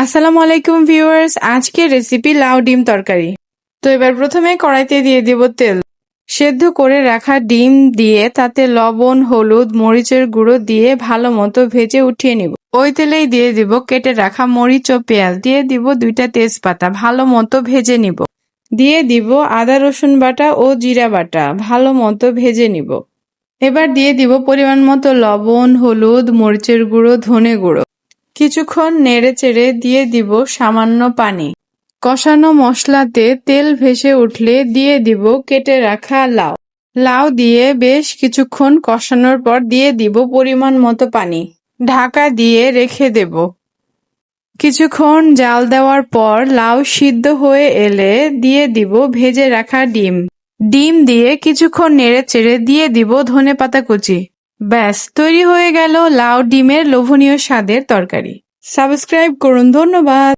আসসালামু আলাইকুম ভিউয়ার্স, আজকের রেসিপি লাউ ডিম তরকারি। তো এবার প্রথমে কড়াইতে দিয়ে দিব তেল। সেদ্ধ করে রাখা ডিম দিয়ে তাতে লবণ, হলুদ, মরিচের গুঁড়ো দিয়ে ভালো মতো ভেজে উঠিয়ে নিব। ওই তেলেই দিয়ে দিব কেটে রাখা মরিচ ও পেঁয়াজ, দিয়ে দিব 2টা তেজপাতা, ভালো মতো ভেজে নিব। দিয়ে দিব আদা রসুন বাটা ও জিরা বাটা, ভালো মতো ভেজে নিব। এবার দিয়ে দিব পরিমাণ মতো লবণ, হলুদ, মরিচের গুঁড়ো, ধনে গুঁড়ো। কিছুক্ষণ নেড়েচেড়ে দিয়ে দিব সামান্য পানি। কষানো মশলাতে তেল ভেসে উঠলে দিয়ে দিব কেটে রাখা লাউ। লাউ দিয়ে বেশ কিছুক্ষণ কষানোর পর দিয়ে দিব পরিমাণ মতো পানি। ঢাকা দিয়ে রেখে দেব। কিছুক্ষণ জাল দেওয়ার পর লাউ সিদ্ধ হয়ে এলে দিয়ে দিব ভেজে রাখা ডিম। ডিম দিয়ে কিছুক্ষণ নেড়েচেড়ে দিয়ে দিব ধনেপাতা কুচি। ব্যাস, তৈরি হয়ে গেল লাউ ডিমের লোভনীয় স্বাদের তরকারি। সাবস্ক্রাইব করুন। ধন্যবাদ।